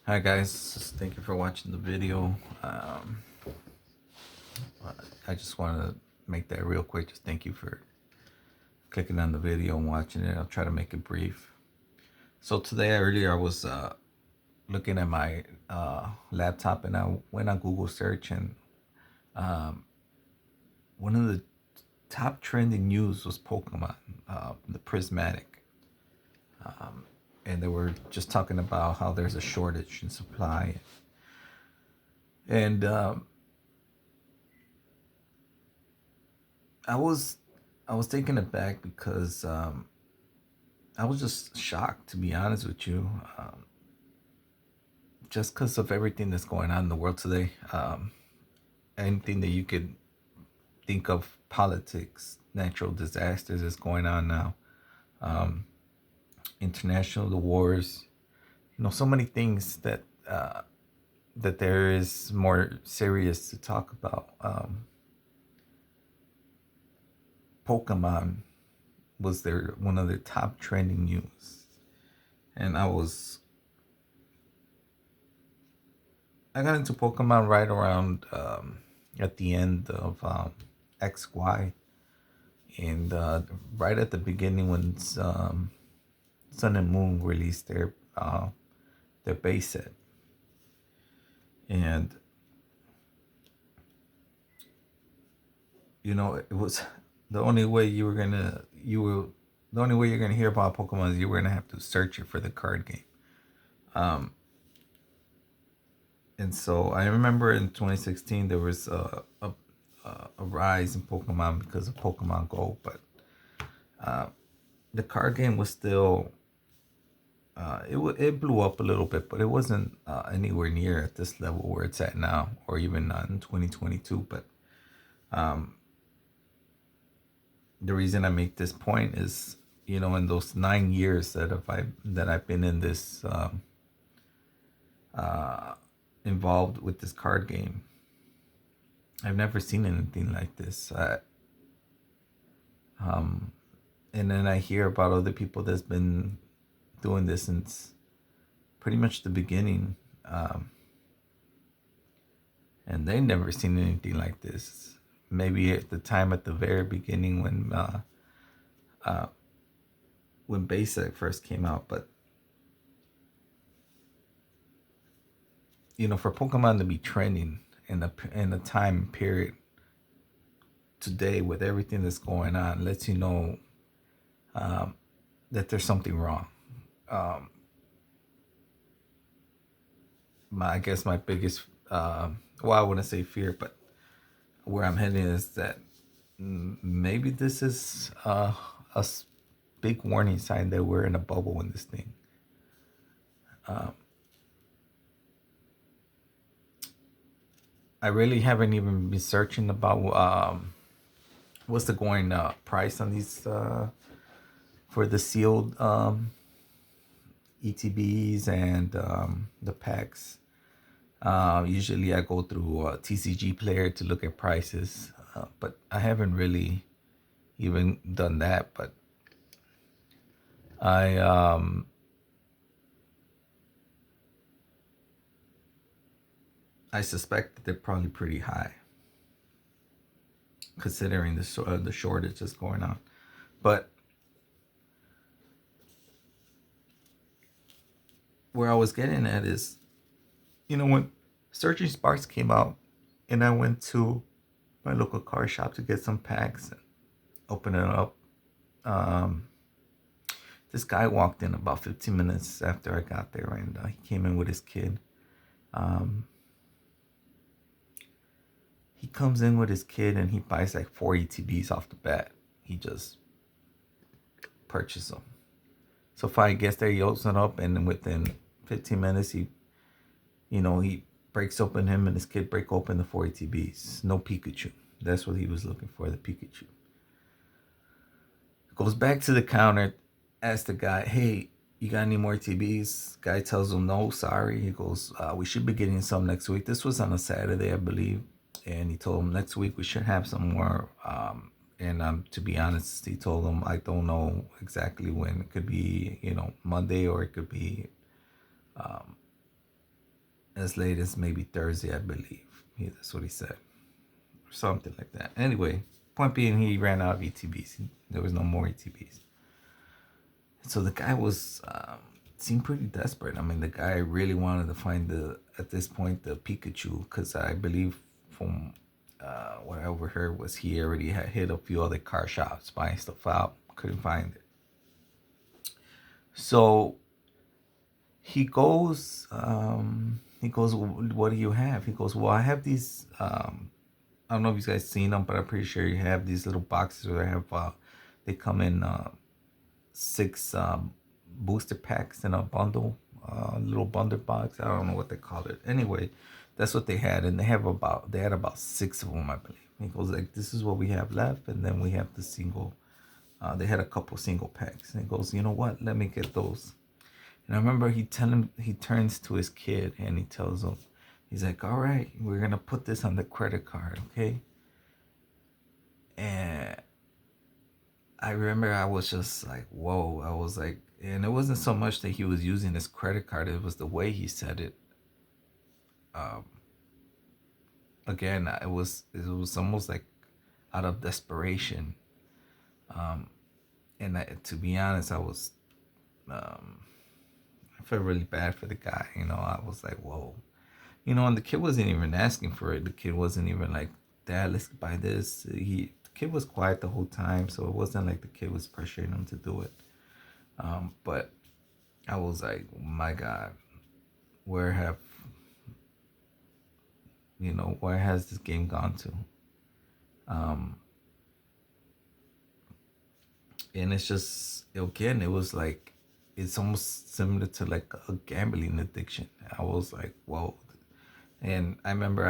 Hi guys, thank you for watching the video. I just want to make that real quick. Just thank you for clicking on the video and watching it. I'll try to make it brief. So today, earlier, I was looking at my laptop and I went on Google search, and one of the top trending news was Pokemon, the Prismatic. And they were just talking about how there's a shortage in supply. And I was taken aback because I was just shocked, to be honest with you, just because of everything that's going on in the world today. Anything that you could think of, politics, natural disasters that's going on now, international, the wars, so many things that that there is more serious to talk about. Pokemon was one of their top trending news, and I got into Pokemon right around at the end of XY, and right at the beginning when Sun and Moon released their base set, and it was the only way you're gonna hear about Pokemon is you were gonna have to search it for the card game. And so I remember in 2016 there was a rise in Pokemon because of Pokemon Go, but the card game was still it blew up a little bit, but it wasn't anywhere near at this level where it's at now, or even not in 2022. But the reason I make this point is, in those 9 years that I've been in this involved with this card game, I've never seen anything like this. And then I hear about other people that's been doing this since pretty much the beginning, and they never seen anything like this. Maybe at the time at the very beginning when Basic first came out, but for Pokemon to be trending in the time period today with everything that's going on lets you know that there's something wrong. I guess my biggest, I wouldn't say fear, but where I'm heading is that maybe this is a big warning sign that we're in a bubble in this thing. I really haven't even been searching about what's the going price on these for the sealed ETBs and the packs. Usually I go through TCG Player to look at prices, but I haven't really even done that. But I suspect that they're probably pretty high, considering the shortage that's going on. But where I was getting at is, when Searching Sparks came out, and I went to my local card shop to get some packs and open it up, this guy walked in about 15 minutes after I got there, and he came in with his kid. He comes in with his kid and he buys like 4 ETBs off the bat. He just purchased them. So fine, gets there, he opens it up, and within 15 minutes, he breaks open, him and his kid break open the 4 ETBs. No Pikachu. That's what he was looking for, the Pikachu. Goes back to the counter, asks the guy, hey, you got any more TBs? Guy tells him, no, sorry. He goes, we should be getting some next week. This was on a Saturday, I believe. And he told him next week we should have some more. And to be honest, he told him, I don't know exactly when. It could be, Monday, or it could be as late as maybe Thursday, I believe. That's what he said, or something like that. Anyway, point being, he ran out of ETBs. There was no more ETBs. So the guy was seemed pretty desperate. I mean, the guy really wanted to find at this point the Pikachu, because I believe from what I overheard was he already had hit a few other car shops buying stuff out, couldn't find it. So he goes, what do you have? He goes, well, I have these. I don't know if you guys seen them, but I'm pretty sure you have these little boxes where they have they come in 6 booster packs in a bundle, little bundle box. I don't know what they call it. Anyway, that's what they had, and they had about 6 of them, I believe. He goes like, this is what we have left, and then we have the single. They had a couple single packs, and he goes, you know what? Let me get those. And I remember he turns to his kid and he tells him, he's like, all right, we're gonna put this on the credit card, okay? And I remember I was just like, whoa. I was like, and it wasn't so much that he was using his credit card, it was the way he said it. Um, Again, it was almost like out of desperation. And to be honest, I felt really bad for the guy. I was like, whoa. And the kid wasn't even asking for it. The kid wasn't even like, Dad, let's buy this. The kid was quiet the whole time, so it wasn't like the kid was pressuring him to do it. But I was like, my God, where have where has this game gone to? And it's just, again, it was like, it's almost similar to like a gambling addiction. I was like, whoa. And I remember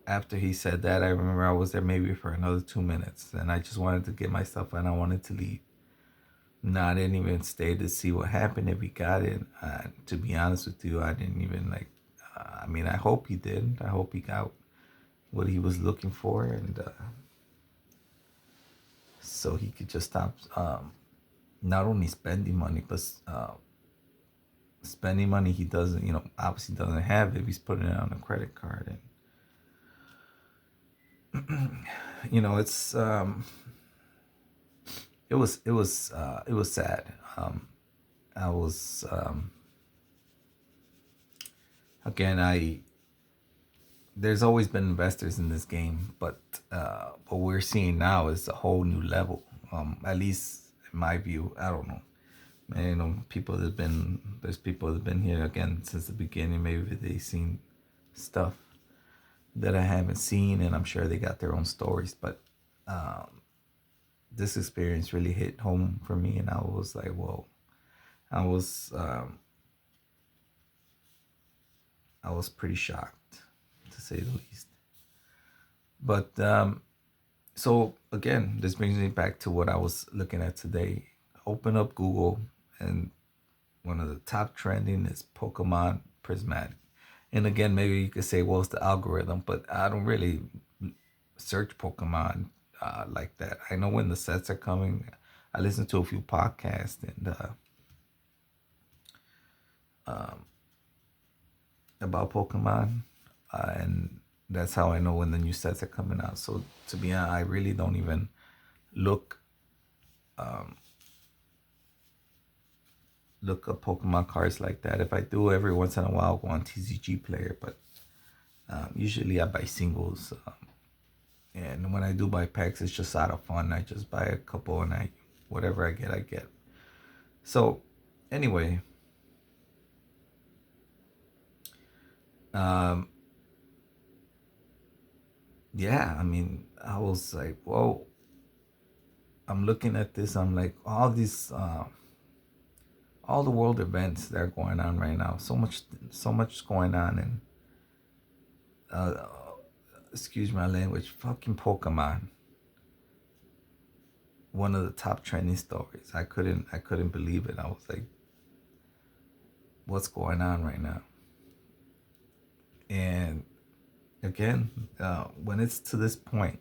after he said that, I remember I was there maybe for another 2 minutes, and I just wanted to get my stuff and I wanted to leave. No, I didn't even stay to see what happened if he got it. To be honest with you, I didn't even like. I mean, I hope he did. I hope he got what he was looking for, and so he could just stop not only spending money, but spending money he doesn't, obviously doesn't have if he's putting it on a credit card. And it's it was sad. I was again, there's always been investors in this game, but what we're seeing now is a whole new level. At least in my view, I don't know. And, there's people that have been here again since the beginning. Maybe they've seen stuff that I haven't seen, and I'm sure they got their own stories. But this experience really hit home for me, and I was like, whoa. I was pretty shocked, to say the least. But so again, this brings me back to what I was looking at today. Open up Google, and one of the top trending is Pokemon Prismatic. And again, maybe you could say, well, it's the algorithm, but I don't really search Pokemon like that. I know when the sets are coming. I listen to a few podcasts and about Pokemon, and that's how I know when the new sets are coming out. So to be honest, I really don't even look up Pokemon cards like that. If I do, every once in a while, I'll go on TCG Player, but usually I buy singles. And when I do buy packs, it's just out of fun. I just buy a couple, and whatever I get, I get. So anyway, yeah, I mean, I was like, whoa. I'm looking at this. I'm like, all the world events that are going on right now. So much going on, and excuse my language, fucking Pokemon. One of the top trending stories. I couldn't believe it. I was like, what's going on right now? And again, when it's to this point,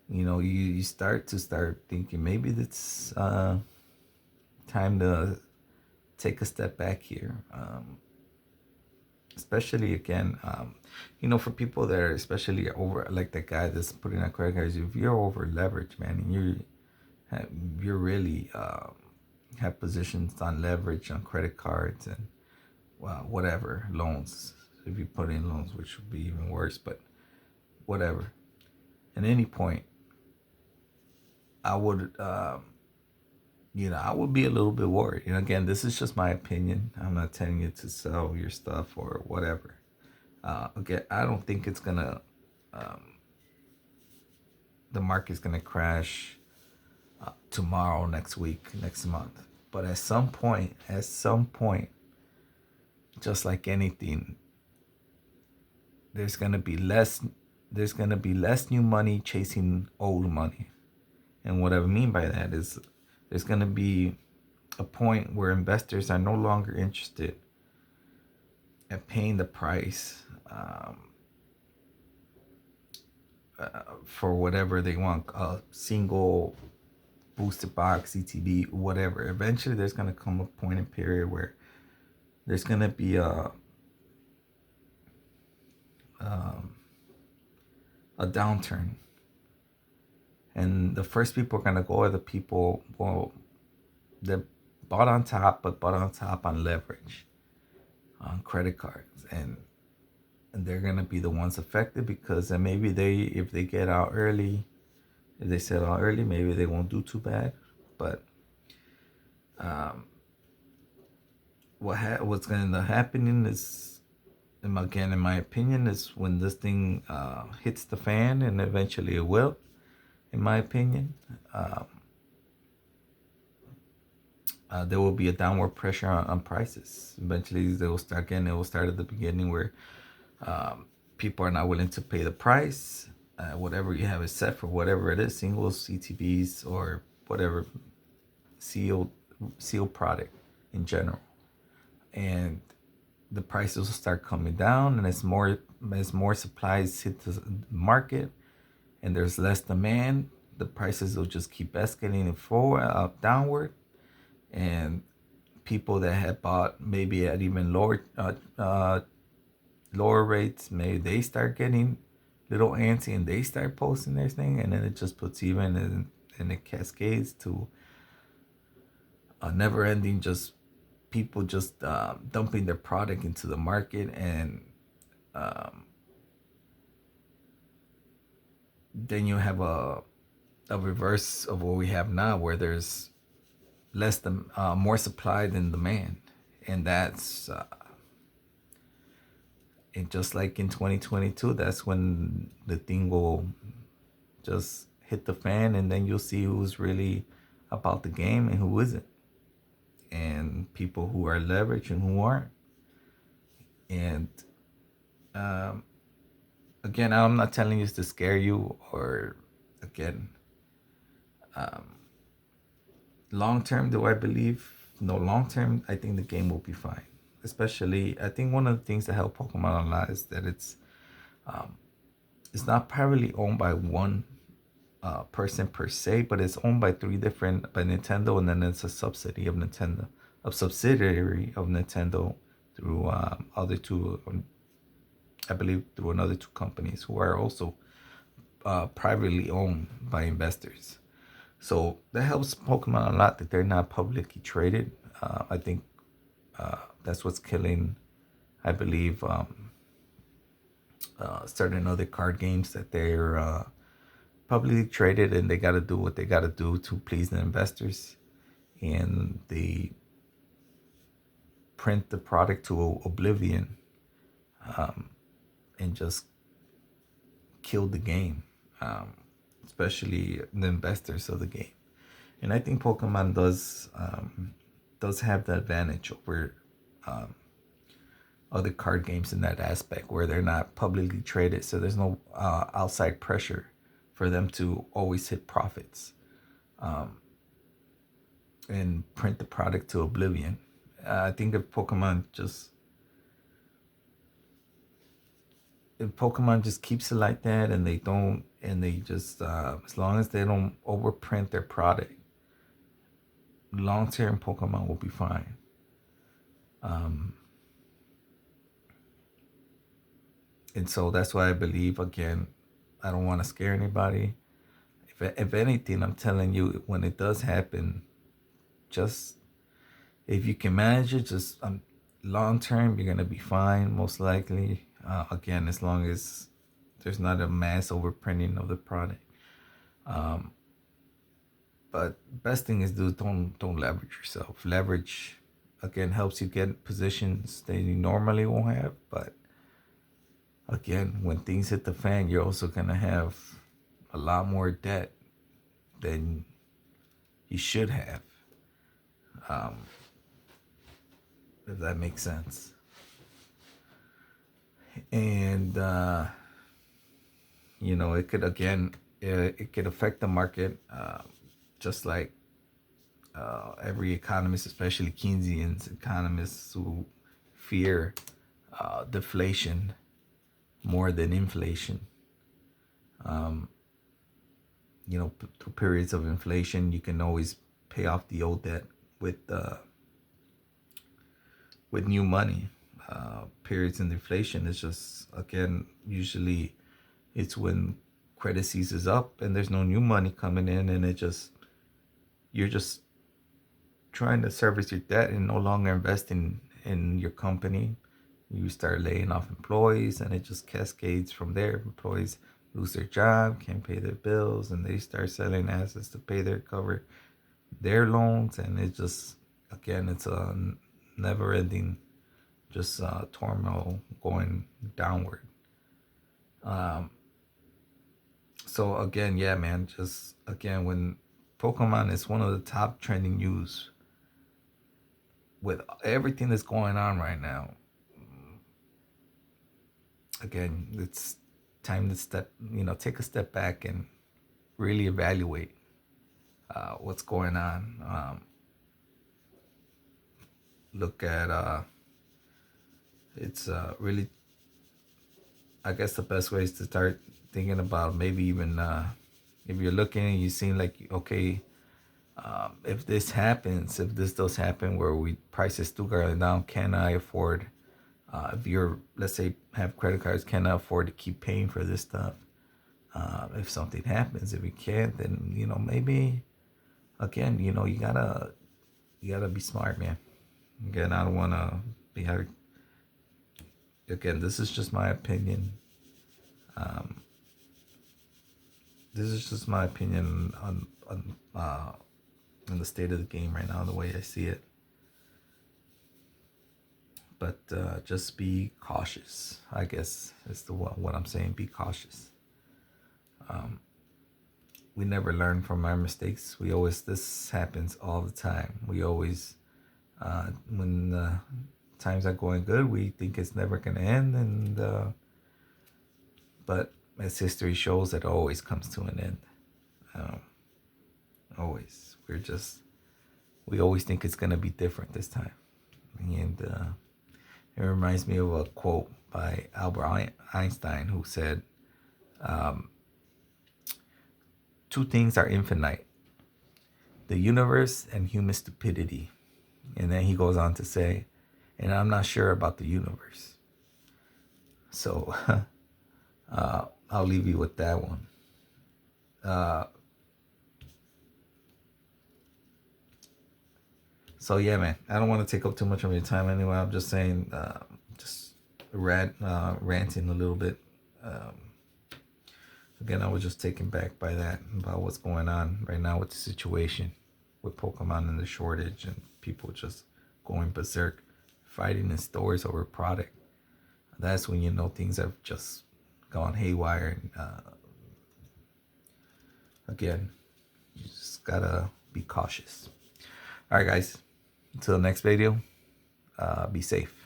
you start thinking maybe it's time to take a step back here. especially again, for people that are especially over, like the guy that's putting on credit cards. If you're over leveraged, man, and you're really have positions on leverage on credit cards and whatever loans. If you put in loans, which would be even worse, but whatever. At any point, I would, I would be a little bit worried. Again, this is just my opinion. I'm not telling you to sell your stuff or whatever. Again, I don't think it's gonna, the market's gonna crash tomorrow, next week, next month. But at some point, just like anything, there's gonna be less. There's gonna be less new money chasing old money, and what I mean by that is, there's gonna be a point where investors are no longer interested at paying the price for whatever they want, a single boosted box, ETB, whatever. Eventually, there's gonna come a point in period where there's gonna be a downturn, and the first people are gonna go are the people, well, that bought on top, but bought on top on leverage, on credit cards, and they're gonna be the ones affected, because then maybe if they get out early, if they sell out early, maybe they won't do too bad. But what's gonna end up happening is, again, in my opinion, is when this thing hits the fan, and eventually it will, in my opinion, there will be a downward pressure on prices. Eventually, they will start again. It will start at the beginning where people are not willing to pay the price. Whatever you have is set for whatever it is, singles, CTBs, or whatever sealed product in general, and the prices will start coming down. And as more supplies hit the market, and there's less demand, the prices will just keep escalating forward, downward, and people that had bought maybe at even lower rates, maybe they start getting little antsy and they start posting their thing, and then it just puts even, and it cascades to a never-ending, just people just dumping their product into the market, and then you have a reverse of what we have now, where there's more supply than demand, and that's and just like in 2022, that's when the thing will just hit the fan, and then you'll see who's really about the game and who isn't, and people who are leveraged and who aren't. And again, I'm not telling you to scare you, or again, long term, do I believe? No, long term, I think the game will be fine. Especially, I think one of the things that help Pokemon a lot is that it's not privately owned by one person per se, but it's owned by by Nintendo, and then it's a subsidiary of Nintendo through other two, I believe, through another two companies who are also privately owned by investors. So that helps Pokemon a lot that they're not publicly traded. I think that's what's killing, I believe, certain other card games, that they're publicly traded, and they got to do what they got to do to please the investors, and they print the product to oblivion, and just kill the game, especially the investors of the game. And I think Pokemon does have the advantage over other card games in that aspect, where they're not publicly traded, so there's no outside pressure for them to always hit profits, and print the product to oblivion. I think if Pokemon just keeps it like that, and they just as long as they don't overprint their product, long term Pokemon will be fine. And so that's why I believe, again, I don't want to scare anybody. If anything, I'm telling you, when it does happen, just if you can manage it, just long term, you're gonna be fine, most likely. Again, as long as there's not a mass overprinting of the product. Um, but best thing is don't leverage yourself. Leverage again helps you get positions that you normally won't have. But again, when things hit the fan, you're also gonna have a lot more debt than you should have. Um, if that makes sense. And it could again, it could affect the market, just like every economist, especially Keynesian economists who fear deflation more than inflation. Um, through periods of inflation, you can always pay off the old debt with new money. Periods in inflation is just, again, usually it's when credit seizes up and there's no new money coming in, and you're just trying to service your debt and no longer investing in your company. You start laying off employees, and it just cascades from there. Employees lose their job, can't pay their bills, and they start selling assets to cover their loans, and it just, again, it's a never-ending just turmoil going downward. So again, yeah, man, just again, when Pokemon is one of the top trending news with everything that's going on right now, again, it's time to take a step back and really evaluate what's going on. Look at it's really, I guess the best way is to start thinking about maybe even if you're looking and you seem like, okay, if this happens, if this does happen where prices still go down, can I afford, if you're, let's say, have credit cards, can I afford to keep paying for this stuff? If something happens, if you can't, then, maybe, again, you gotta be smart, man. Again, I don't want to be, again, this is just my opinion. This is just my opinion on the state of the game right now, the way I see it. But just be cautious, I guess is what I'm saying. Be cautious. We never learn from our mistakes. This happens all the time. We always, when times are going good, we think it's never going to end. But as history shows, it always comes to an end. Always. We always think it's going to be different this time. And it reminds me of a quote by Albert Einstein, who said, two things are infinite: the universe and human stupidity. And then he goes on to say, and I'm not sure about the universe. So I'll leave you with that one. So yeah, man, I don't want to take up too much of your time anyway. I'm just saying, just ranting a little bit. Again, I was just taken back by that, about what's going on right now with the situation with Pokemon and the shortage, and people just going berserk, fighting in stores over product. That's when you know things have just gone haywire. And again, you just gotta be cautious. All right, guys. Until the next video, be safe.